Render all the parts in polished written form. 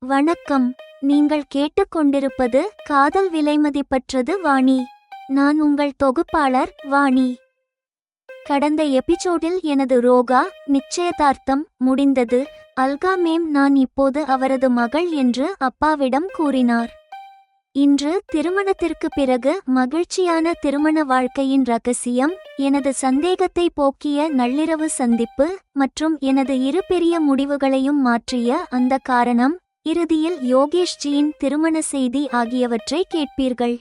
வணக்கம். நீங்கள் கேட்டுக்கொண்டிருப்பது காதல் விலைமதிப்பற்றது வாணி. நான் உங்கள் தொகுப்பாளர் வாணி. கடந்த எபிசோடில் எனது ரோகா நிச்சயதார்த்தம் முடிந்தது. அல்கா மேம் நான் இப்போது அவரது மகள் என்று அப்பாவிடம் கூறினார். இன்று திருமணத்திற்கு பிறகு மகிழ்ச்சியான திருமண வாழ்க்கையின் ரகசியம், எனது சந்தேகத்தை போக்கிய நள்ளிரவு சந்திப்பு மற்றும் எனது இரு பெரிய முடிவுகளையும் மாற்றிய அந்த காரணம், இறுதியில் யோகேஷ்ஜியின் திருமண செய்தி ஆகியவற்றை கேட்பீர்கள்.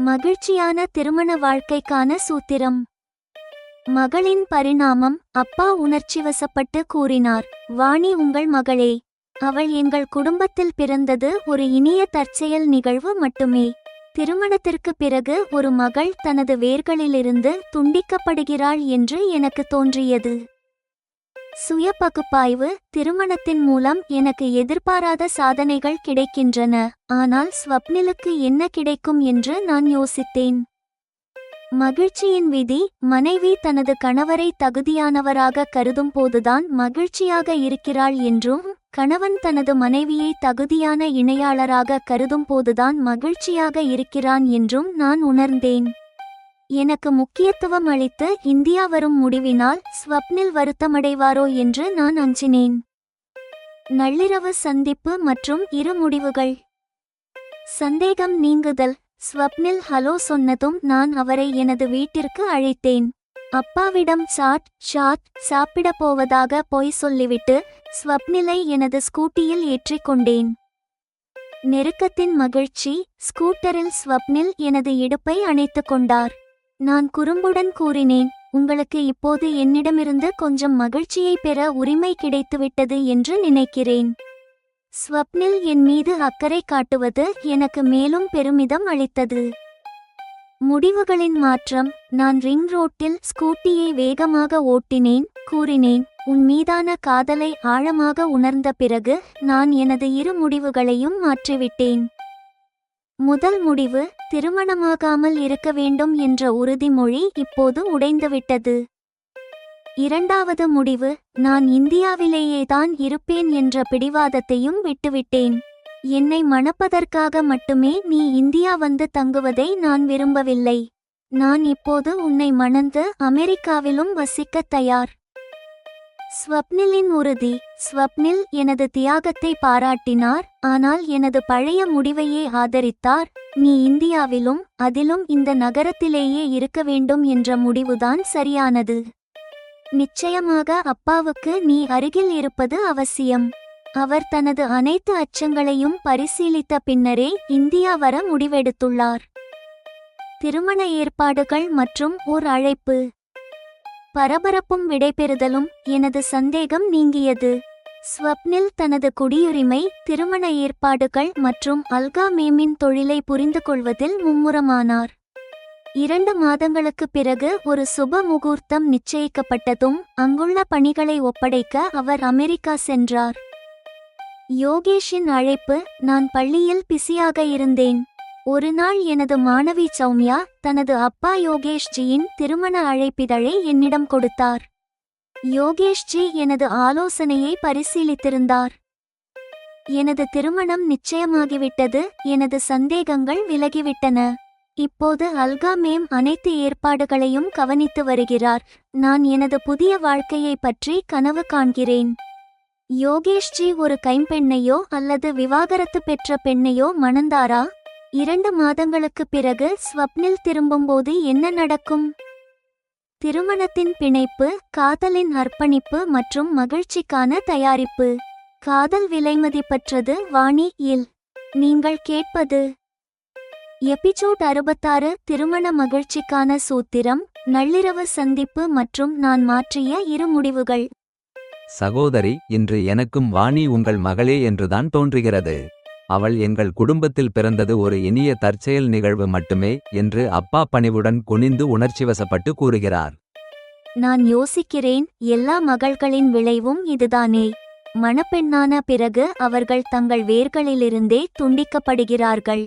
மகிழ்ச்சியான திருமண வாழ்க்கைக்கான சூத்திரம். மகளின் பரிணாமம். அப்பா உணர்ச்சிவசப்பட்டு கூறினார், வாணி உங்கள் மகளே. அவள் எங்கள் குடும்பத்தில் பிறந்தது ஒரு இனிய தற்செயல் நிகழ்வு மட்டுமே. திருமணத்திற்கு பிறகு ஒரு மகள் தனது வேர்களிலிருந்து துண்டிக்கப்படுகிறாள் என்று எனக்கு தோன்றியது. சுய பகுப்பாய்வு. திருமணத்தின் மூலம் எனக்கு எதிர்பாராத சாதனைகள் கிடைக்கின்றன, ஆனால் ஸ்வப்னிலுக்கு என்ன கிடைக்கும் என்று நான் யோசித்தேன். மகிழ்ச்சியின் விதி. மனைவி தனது கணவரை தகுதியானவராக கருதும் போதுதான் மகிழ்ச்சியாக இருக்கிறாள் என்றும், கணவன் தனது மனைவியை தகுதியான இணையாளராக கருதும் போதுதான் மகிழ்ச்சியாக இருக்கிறான் என்றும் நான் உணர்ந்தேன். எனக்கு முக்கியத்துவம் அளித்து இந்தியா வரும் முடிவினால் ஸ்வப்னில் வருத்தமடைவாரோ என்று நான் அஞ்சினேன். நள்ளிரவு சந்திப்பு மற்றும் இரு முடிவுகள். சந்தேகம் நீங்குதல். ஸ்வப்னில் ஹலோ சொன்னதும் நான் அவரை எனது வீட்டிற்கு அழைத்தேன். அப்பாவிடம் சாட் சாப்பிட போவதாக பொய் சொல்லிவிட்டு ஸ்வப்னிலை எனது ஸ்கூட்டியில் ஏற்றிக்கொண்டேன். நெருக்கத்தின் மகிழ்ச்சி. ஸ்கூட்டரில் ஸ்வப்னில் எனது இடுப்பை அணைத்து கொண்டார். நான் குறும்புடன் கூறினேன், உங்களுக்கு இப்போது என்னிடமிருந்து கொஞ்சம் மகிழ்ச்சியை பெற உரிமை கிடைத்துவிட்டது என்று நினைக்கிறேன். ஸ்வப்னில் என் மீது அக்கறை காட்டுவது எனக்கு மேலும் பெருமிதம் அளித்தது. முடிவுகளின் மாற்றம். நான் ரிங் ரோட்டில் ஸ்கூட்டியை வேகமாக ஓட்டினேன். கூறினேன், உன் மீதான காதலை ஆழமாக உணர்ந்த பிறகு நான் எனது இரு முடிவுகளையும் மாற்றிவிட்டேன். முதல் முடிவு, திருமணமாகாமல் இருக்க வேண்டும் என்ற உறுதிமொழி இப்போது உடைந்துவிட்டது. இரண்டாவது முடிவு, நான் இந்தியாவிலேயேதான் இருப்பேன் என்ற பிடிவாதத்தையும் விட்டுவிட்டேன். என்னை மணப்பதற்காக மட்டுமே நீ இந்தியா வந்து தங்குவதை நான் விரும்பவில்லை. நான் இப்போது உன்னை மணந்து அமெரிக்காவிலும் வசிக்கத் தயார். ஸ்வப்னிலின் உறுதி. ஸ்வப்னில் எனது தியாகத்தை பாராட்டினார், ஆனால் எனது பழைய முடிவையே ஆதரித்தார். நீ இந்தியாவிலும் அதிலும் இந்த நகரத்திலேயே இருக்க வேண்டும் என்ற முடிவுதான் சரியானது. நிச்சயமாக அப்பாவுக்கு நீ அருகில் இருப்பது அவசியம். அவர் தனது அனைத்து அச்சங்களையும் பரிசீலித்த பின்னரே இந்தியா வர முடிவெடுத்துள்ளார். திருமண ஏற்பாடுகள் மற்றும் ஓர் அழைப்பு. பரபரப்பும் விடைபெறுதலும். எனது சந்தேகம் நீங்கியது. ஸ்வப்னில் தனது குடியுரிமை, திருமண ஏற்பாடுகள் மற்றும் அல்கா மேமின் தொழிலை புரிந்து கொள்வதில் மும்முரமானார். 2 மாதங்களுக்கு பிறகு ஒரு சுப முகூர்த்தம் நிச்சயிக்கப்பட்டதும் அங்குள்ள பணிகளை ஒப்படைக்க அவர் அமெரிக்கா சென்றார். யோகேஷின் அழைப்பு. நான் பள்ளியில் பிஸியாக இருந்தேன். ஒரு நாள் எனது மாணவி சௌமியா தனது அப்பா யோகேஷ்ஜியின் திருமண அழைப்பிதழை என்னிடம் கொடுத்தார். யோகேஷ்ஜி எனது ஆலோசனையை பரிசீலித்திருந்தார். எனது திருமணம் நிச்சயமாகிவிட்டது. எனது சந்தேகங்கள் விலகிவிட்டன. இப்போது அல்கா மேம் அனைத்து ஏற்பாடுகளையும் கவனித்து வருகிறார். நான் எனது புதிய வாழ்க்கையை பற்றி கனவு காண்கிறேன். யோகேஷ்ஜி ஒரு கைம்பெண்ணையோ அல்லது விவாகரத்து பெற்ற பெண்ணையோ மணந்தாரா? 2 மாதங்களுக்கு பிறகு ஸ்வப்னில் திரும்பும்போது என்ன நடக்கும்? திருமணத்தின் பிணைப்பு, காதலின் அர்ப்பணிப்பு மற்றும் மகிழ்ச்சிக்கான தயாரிப்பு. காதல் விலைமதிப்பற்றது வாணி இல். நீங்கள் கேட்பது எபிசோட் 66. திருமண மகிழ்ச்சிக்கான சூத்திரம், நள்ளிரவு சந்திப்பு மற்றும் நான் மாற்றிய இரு முடிவுகள். சகோதரி, இன்று எனக்கும் வாணி உங்கள் மகளே என்றுதான் தோன்றுகிறது. அவள் எங்கள் குடும்பத்தில் பிறந்தது ஒரு இனிய தற்செயல் நிகழ்வு மட்டுமே என்று அப்பா பணிவுடன் குனிந்து உணர்ச்சிவசப்பட்டு கூறுகிறார். நான் யோசிக்கிறேன், எல்லா மகள்களின் விளைவும் இதுதானே. மணப்பெண்ணான பிறகு அவர்கள் தங்கள் வேர்களிலிருந்தே துண்டிக்கப்படுகிறார்கள்.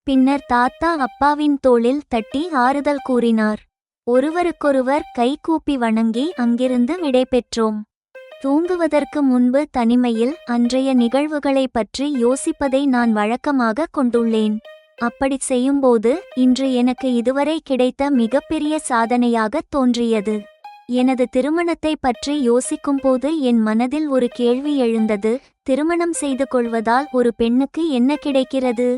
பின்னர் தாத்தா அப்பாவின் தோளில் தட்டி ஆறுதல் கூறினார். ஒருவருக்கொருவர் கைகூப்பி வணங்கி அங்கிருந்து விடைபெற்றோம். தூங்குவதற்கு முன்பு தனிமையில் அன்றைய நிகழ்வுகளைப் பற்றி யோசிப்பதை நான் வழக்கமாக கொண்டுள்ளேன். அப்படிச் செய்யும்போது இன்று எனக்கு இதுவரை கிடைத்த மிகப்பெரிய சாதனையாகத் தோன்றியது. எனது திருமணத்தைப் பற்றி யோசிக்கும்போது என் மனதில் ஒரு கேள்வி எழுந்தது. திருமணம் செய்து கொள்வதால் ஒரு பெண்ணுக்கு என்ன கிடைக்கிறது?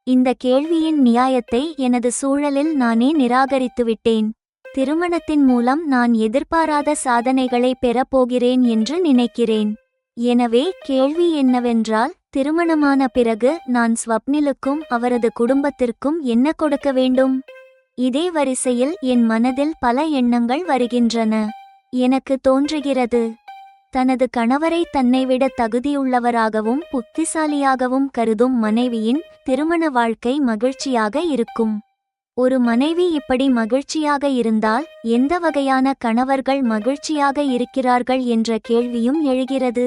இந்த கேள்வியின் நியாயத்தை எனது சூழலில் நானே நிராகரித்துவிட்டேன். திருமணத்தின் மூலம் நான் எதிர்பாராத சாதனைகளை பெறப்போகிறேன் என்று நினைக்கிறேன். எனவே கேள்வி என்னவென்றால், திருமணமான பிறகு நான் ஸ்வப்னிலுக்கும் அவரது குடும்பத்திற்கும் என்ன கொடுக்க வேண்டும்? இதே வரிசையில் என் மனதில் பல எண்ணங்கள் வருகின்றன. எனக்கு தோன்றுகிறது, தனது கணவரை தன்னைவிட தகுதியுள்ளவராகவும் புத்திசாலியாகவும் கருதும் மனைவியின் திருமண வாழ்க்கை மகிழ்ச்சியாக இருக்கும். ஒரு மனைவி இப்படி மகிழ்ச்சியாக இருந்தால் எந்த வகையான கணவர்கள் மகிழ்ச்சியாக இருக்கிறார்கள் என்ற கேள்வியும் எழுகிறது.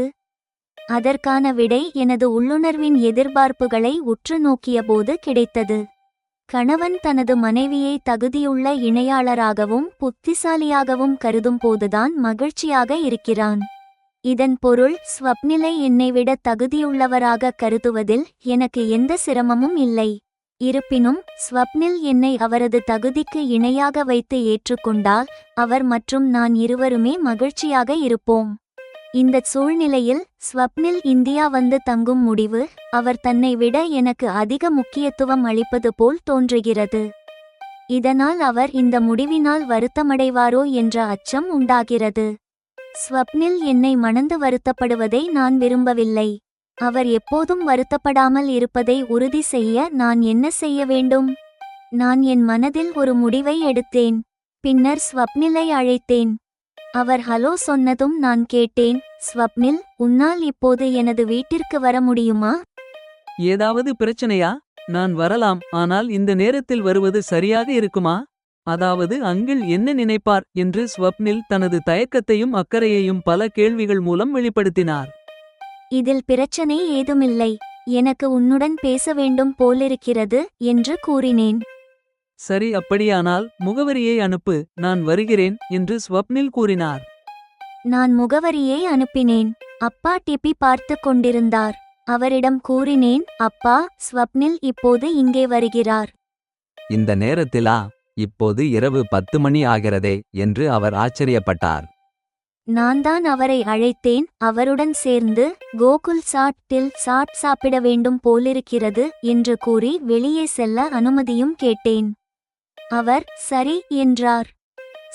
அதற்கான விடை எனது உள்ளுணர்வின் எதிர்பார்ப்புகளை உற்று நோக்கியபோது கிடைத்தது. கணவன் தனது மனைவியை தகுதியுள்ள இணையாளராகவும் புத்திசாலியாகவும் கருதும் போதுதான் மகிழ்ச்சியாக இருக்கிறான். இதன் பொருள், ஸ்வப்னிலை என்னைவிட தகுதியுள்ளவராக கருதுவதில் எனக்கு எந்த சிரமமும் இல்லை. இருப்பினும் ஸ்வப்னில் என்னை அவரது தகுதிக்கு இணையாக வைத்து ஏற்றுக்கொண்டால் அவர் மற்றும் நான் இருவருமே மகிழ்ச்சியாக இருப்போம். இந்தச் சூழ்நிலையில் ஸ்வப்னில் இந்தியா வந்து தங்கும் முடிவு அவர் தன்னை விட எனக்கு அதிக முக்கியத்துவம் அளிப்பது போல் தோன்றுகிறது. இதனால் அவர் இந்த முடிவினால் வருத்தமடைவாரோ என்ற அச்சம் உண்டாகிறது. ஸ்வப்னில் என்னை மணந்து வருத்தப்படுவதை நான் விரும்பவில்லை. அவர் எப்போதும் வருத்தப்படாமல் இருப்பதை உறுதி செய்ய நான் என்ன செய்ய வேண்டும்? நான் என் மனதில் ஒரு முடிவை எடுத்தேன். பின்னர் ஸ்வப்னிலை அழைத்தேன். அவர் ஹலோ சொன்னதும் நான் கேட்டேன், ஸ்வப்னில், உன்னால் இப்போது எனது வீட்டிற்கு வர முடியுமா? ஏதாவது பிரச்சனையா? நான் வரலாம், ஆனால் இந்த நேரத்தில் வருவது சரியாக இருக்குமா? அதாவது அங்கிள் என்ன நினைப்பார் என்று ஸ்வப்னில் தனது தயக்கத்தையும் அக்கறையையும் பல கேள்விகள் மூலம் வெளிப்படுத்தினார். இதில் பிரச்சனை ஏதுமில்லை. எனக்கு உன்னுடன் பேச வேண்டும் போலிருக்கிறது என்று கூறினேன். சரி, அப்படியானால் முகவரியை அனுப்பு, நான் வருகிறேன் என்று ஸ்வப்னில் கூறினார். நான் முகவரியை அனுப்பினேன். அப்பா டிபி பார்த்து கொண்டிருந்தார். அவரிடம் கூறினேன், அப்பா, ஸ்வப்னில் இப்போது இங்கே வருகிறார். இந்த நேரத்திலா? இப்போது இரவு 10 மணி ஆகிறதே என்று அவர் ஆச்சரியப்பட்டார். நான் தான் அவரை அழைத்தேன். அவருடன் சேர்ந்து கோகுல் சாட்டில் சாட் சாப்பிட வேண்டும் போலிருக்கிறது என்று கூறி வெளியே செல்ல அனுமதியும் கேட்டேன். அவர் சரி என்றார்.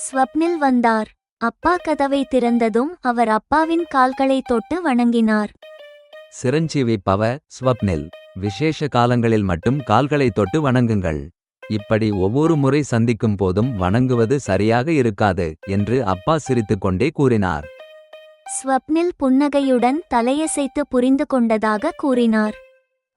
ஸ்வப்னில் வந்தார். அப்பா கதவை திறந்ததும் அவர் அப்பாவின் கால்களை தொட்டு வணங்கினார். சிரஞ்சீவி பவ, ஸ்வப்னில். விசேஷ காலங்களில் மட்டும் கால்களை தொட்டு வணங்குங்கள். இப்படி ஒவ்வொரு முறை சந்திக்கும் போதும் வணங்குவது சரியாக இருக்காது என்று அப்பா சிரித்துக்கொண்டே கூறினார். ஸ்வப்னில் புன்னகையுடன் தலையசைத்து புரிந்து கொண்டதாக கூறினார்.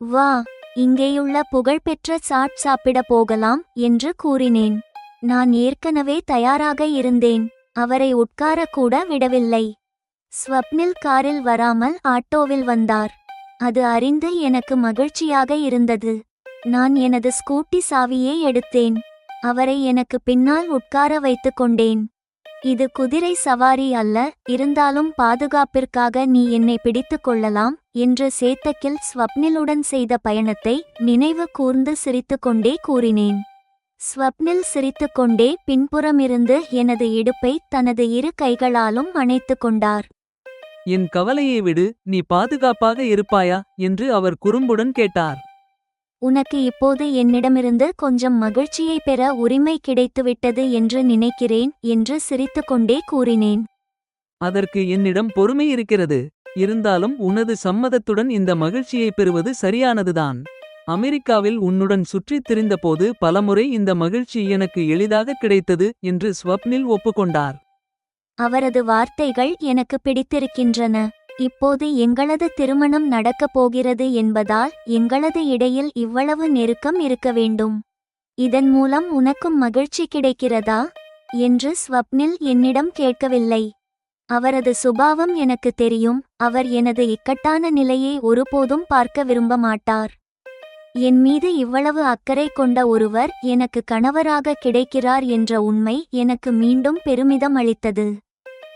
வா, இங்கேயுள்ள புகழ்பெற்ற சாட் சாப்பிட போகலாம் என்று கூறினேன். நான் ஏற்கனவே தயாராக இருந்தேன். அவரை உட்காரக்கூட விடவில்லை. ஸ்வப்னில் காரில் வராமல் ஆட்டோவில் வந்தார். அது அறிந்து எனக்கு மகிழ்ச்சியாக இருந்தது. நான் எனது ஸ்கூட்டி சாவியை எடுத்தேன். அவரை எனக்கு பின்னால் உட்கார வைத்துக் கொண்டேன். இது குதிரை சவாரி அல்ல, இருந்தாலும் பாதுகாப்பிற்காக நீ என்னை பிடித்துக் கொள்ளலாம் என்று சேத்தக்கில் ஸ்வப்னிலுடன் செய்த பயணத்தை நினைவு கூர்ந்து சிரித்துக்கொண்டே கூறினேன். ஸ்வப்னில் சிரித்துக்கொண்டே பின்புறமிருந்து எனது இடுப்பை தனது இரு கைகளாலும் அணைத்து கொண்டார். என் கவலையை விடு, நீ பாதுகாப்பாக இருப்பாயா என்று அவர் குறும்புடன் கேட்டார். உனக்கு இப்போது என்னிடமிருந்து கொஞ்சம் மகிழ்ச்சியை பெற உரிமை கிடைத்துவிட்டது என்று நினைக்கிறேன் என்று சிரித்துக்கொண்டே கூறினேன். அதற்கு என்னிடம் பொறுமை இருக்கிறது. இருந்தாலும் உனது சம்மதத்துடன் இந்த மகிழ்ச்சியை பெறுவது சரியானதுதான். அமெரிக்காவில் உன்னுடன் சுற்றித் திரிந்தபோது பலமுறை இந்த மகிழ்ச்சி எனக்கு எளிதாக கிடைத்தது என்று ஸ்வப்னில் ஒப்புக்கொண்டார். அவரது வார்த்தைகள் எனக்கு பிடித்திருக்கின்றன. இப்போது எங்களது திருமணம் நடக்கப் போகிறது என்பதால் எங்களது இடையில் இவ்வளவு நெருக்கம் இருக்க வேண்டும். இதன் மூலம் உனக்கும் மகிழ்ச்சி கிடைக்கிறதா என்று ஸ்வப்னில் என்னிடம் கேட்கவில்லை. அவரது சுபாவம் எனக்கு தெரியும். அவர் எனது இக்கட்டான நிலையை ஒருபோதும் பார்க்க விரும்ப மாட்டார். என் மீது இவ்வளவு அக்கறை கொண்ட ஒருவர் எனக்கு கணவராக கிடைக்கிறார் என்ற உண்மை எனக்கு மீண்டும் பெருமிதம் அளித்தது.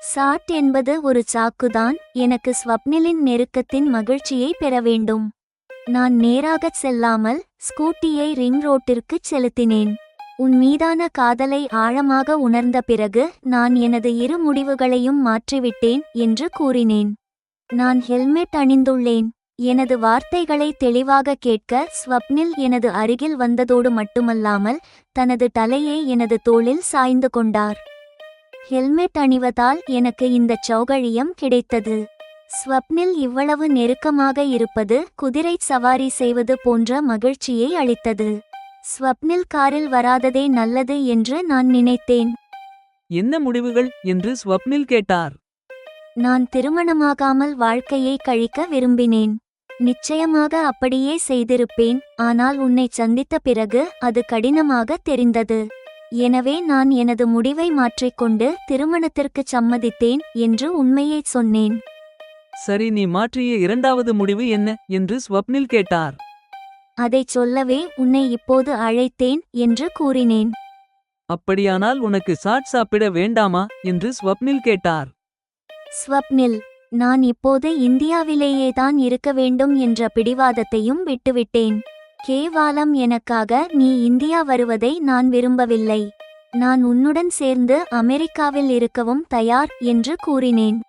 சாட் என்பது ஒரு சாக்குதான். எனக்கு ஸ்வப்னிலின் நெருக்கத்தின் மகிழ்ச்சியை பெற வேண்டும். நான் நேராகச் செல்லாமல் ஸ்கூட்டியை ரிங் ரோட்டிற்குச் செலுத்தினேன். உன் மீதான காதலை ஆழமாக உணர்ந்த பிறகு நான் எனது இரு முடிவுகளையும் மாற்றிவிட்டேன் என்று கூறினேன். நான் ஹெல்மெட் அணிந்துள்ளேன். எனது வார்த்தைகளை தெளிவாக கேட்க ஸ்வப்னில் எனது அருகில் வந்ததோடு மட்டுமல்லாமல் தனது தலையை எனது தோளில் சாய்ந்து கொண்டார். ஹெல்மெட் அணிவதால் எனக்கு இந்த சௌகரியம் கிடைத்தது. ஸ்வப்னில் இவ்வளவு நெருக்கமாக இருப்பது குதிரை சவாரி செய்வது போன்ற மகிழ்ச்சியை அளித்தது. ஸ்வப்னில் காரில் வராததே நல்லது என்று நான் நினைத்தேன். என்ன முடிவுகள் என்று ஸ்வப்னில் கேட்டார். நான் திருமணமாகாமல் வாழ்க்கையை கழிக்க விரும்பினேன். நிச்சயமாக அப்படியே செய்திருப்பேன். ஆனால் உன்னை சந்தித்த பிறகு அது கடினமாக தெரிந்தது. எனவே நான் எனது முடிவை மாற்றிக்கொண்டு திருமணத்திற்கு சம்மதித்தேன் என்று உண்மையைச் சொன்னேன். சரி, நீ மாற்றிய இரண்டாவது முடிவு என்ன என்று ஸ்வப்னில் கேட்டார். அதைச் சொல்லவே உன்னை இப்போது அழைத்தேன் என்று கூறினேன். அப்படியானால் உனக்கு சாட் சாப்பிட வேண்டாமா என்று ஸ்வப்னில் கேட்டார். ஸ்வப்னில், நான் இப்போது இந்தியாவிலேயேதான் இருக்க வேண்டும் என்ற பிடிவாதத்தையும் விட்டுவிட்டேன். கேவாலம் எனக்காக நீ இந்தியா வருவதை நான் விரும்பவில்லை. நான் உன்னுடன் சேர்ந்து அமெரிக்காவில் இருக்கவும் தயார் என்று கூறினேன்.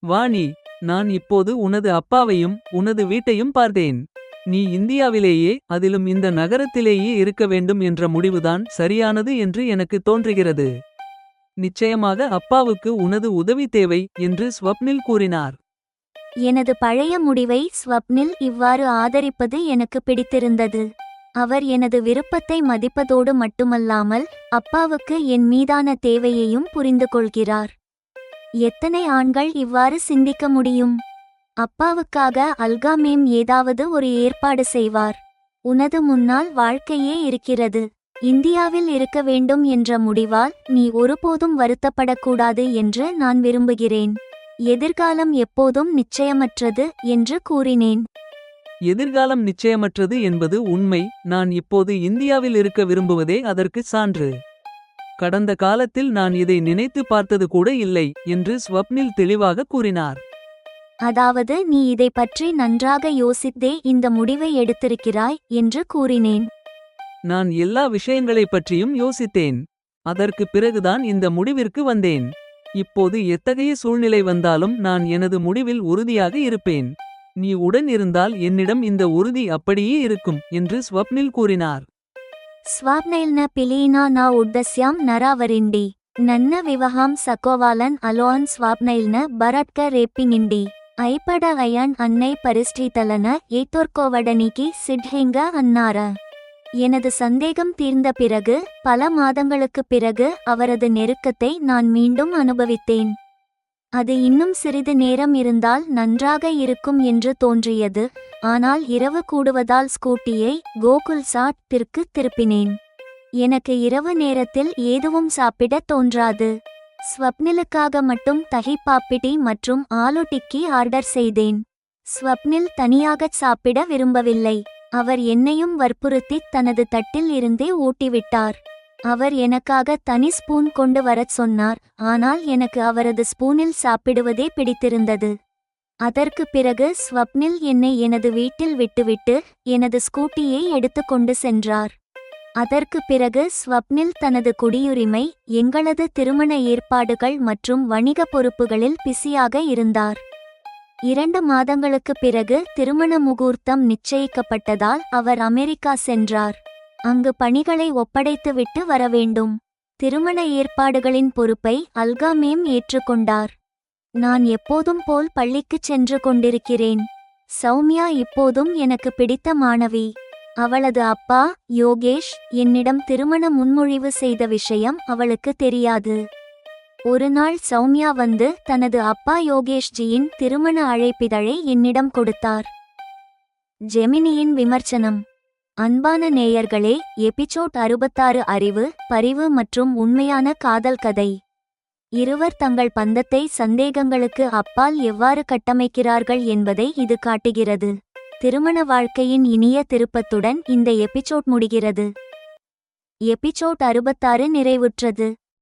வாணி, நான் இப்போது உனது அப்பாவையும் உனது வீட்டையும் பார்த்தேன். நீ இந்தியாவிலேயே, அதிலும் இந்த நகரத்திலேயே இருக்க வேண்டும் என்ற முடிவுதான் சரியானது என்று எனக்கு தோன்றுகிறது. நிச்சயமாக அப்பாவுக்கு உனது உதவி தேவை என்று ஸ்வப்னில் கூறினார். எனது பழைய முடிவை ஸ்வப்னில் இவ்வாறு ஆதரிப்பது எனக்கு பிடித்திருந்தது. அவர் எனது விருப்பத்தை மதிப்பதோடு மட்டுமல்லாமல் அப்பாவுக்கு என் மீதான தேவையையும் புரிந்து கொள்கிறார். எத்தனை ஆண்கள் இவ்வாறு சிந்திக்க முடியும்? அப்பாவுக்காக அல்காமேம் ஏதாவது ஒரு ஏற்பாடு செய்வார். உனது முன்னால் வாழ்க்கையே இருக்கிறது. இந்தியாவில் இருக்க வேண்டும் என்ற முடிவால் நீ ஒருபோதும் வருத்தப்படக்கூடாது என்று நான் விரும்புகிறேன். எதிர்காலம் எப்போதும் நிச்சயமற்றது என்று கூறினேன். எதிர்காலம் நிச்சயமற்றது என்பது உண்மை. நான் இப்போது இந்தியாவில் இருக்க விரும்புவதே அதற்கு சான்று. கடந்த காலத்தில் நான் இதை நினைத்து பார்த்தது கூட இல்லை என்று ஸ்வப்னில் தெளிவாக கூறினார். அதாவது நீ இதை பற்றி நன்றாக யோசித்தே இந்த முடிவை எடுத்திருக்கிறாய் என்று கூறினேன். நான் எல்லா விஷயங்களைப் பற்றியும் யோசித்தேன். அதற்கு பிறகுதான் இந்த முடிவிற்கு வந்தேன். இப்போது எத்தகைய சூழ்நிலை வந்தாலும் நான் எனது முடிவில் உறுதியாக இருப்பேன். நீ உடன் இருந்தால் என்னிடம் இந்த உறுதி அப்படியே இருக்கும் என்று ஸ்வப்னில் கூறினார். ஸ்வாப்னைல்ன பிலீனா நா உத்தஸ்யாம் நராவரிண்டி நன்ன விவஹாம் சகோவாலன் அலோன் ஸ்வாப்னைல்ன பரட்க ரேப்பிங்கிண்டி ஐப்பட அயன் அன்னை பரிஸ்டீதலன ஏத்தோர்கோவடனிக்கு சிட்ஹெங்க அன்னார. எனது சந்தேகம் தீர்ந்த பிறகு பல மாதங்களுக்குப் பிறகு அவரது நெருக்கத்தை நான் மீண்டும் அனுபவித்தேன். அது இன்னும் சிறிது நேரம் இருந்தால் நன்றாக இருக்கும் என்று தோன்றியது. ஆனால் இரவு கூடுவதால் ஸ்கூட்டியை கோகுல்சாட்டிற்கு திருப்பினேன். எனக்கு இரவு நேரத்தில் எதுவும் சாப்பிடத் தோன்றாது. ஸ்வப்னிலுக்காக மட்டும் தஹி பாப்பிடி மற்றும் ஆலு டிக்கி ஆர்டர் செய்தேன். ஸ்வப்னில் தனியாகச் சாப்பிட விரும்பவில்லை. அவர் என்னையும் வற்புறுத்தி தனது தட்டில் இருந்தே ஊட்டிவிட்டார். அவர் எனக்காக தனி ஸ்பூன் கொண்டு வரச் சொன்னார். ஆனால் எனக்கு அவரது ஸ்பூனில் சாப்பிடுவதே பிடித்திருந்தது. அதற்கு பிறகு ஸ்வப்னில் என்னை எனது வீட்டில் விட்டுவிட்டு எனது ஸ்கூட்டியை எடுத்துக்கொண்டு சென்றார். அதற்கு பிறகு ஸ்வப்னில் தனது குடியுரிமை, எங்களது திருமண ஏற்பாடுகள் மற்றும் வணிக பொறுப்புகளில் பிஸியாக இருந்தார். 2 மாதங்களுக்குப் பிறகு திருமண முகூர்த்தம் நிச்சயிக்கப்பட்டதால் அவர் அமெரிக்கா சென்றார். அங்கு பணிகளை ஒப்படைத்துவிட்டு வரவேண்டும். திருமண ஏற்பாடுகளின் பொறுப்பை அல்காமேம் ஏற்றுக்கொண்டார். நான் எப்போதும் போல் பள்ளிக்குச் சென்று கொண்டிருக்கிறேன். சௌமியா இப்போதும் எனக்கு பிடித்த மாணவி. அவளது அப்பா யோகேஷ் என்னிடம் திருமண முன்மொழிவு செய்த விஷயம் அவளுக்கு தெரியாது. ஒருநாள் சௌமியா வந்து தனது அப்பா யோகேஷ்ஜியின் திருமண அழைப்பிதழை என்னிடம் கொடுத்தார். ஜெமினியின் விமர்சனம். அன்பான நேயர்களே, எபிசோட் 66 அறிவு, பரிவு மற்றும் உண்மையான காதல் கதை. இருவர் தங்கள் பந்தத்தை சந்தேகங்களுக்கு அப்பால் எவ்வாறு கட்டமைக்கிறார்கள் என்பதை இது காட்டுகிறது. திருமண வாழ்க்கையின் இனிய திருப்பத்துடன் இந்த எபிசோட் முடிகிறது. எபிசோட் 66 நிறைவுற்றது.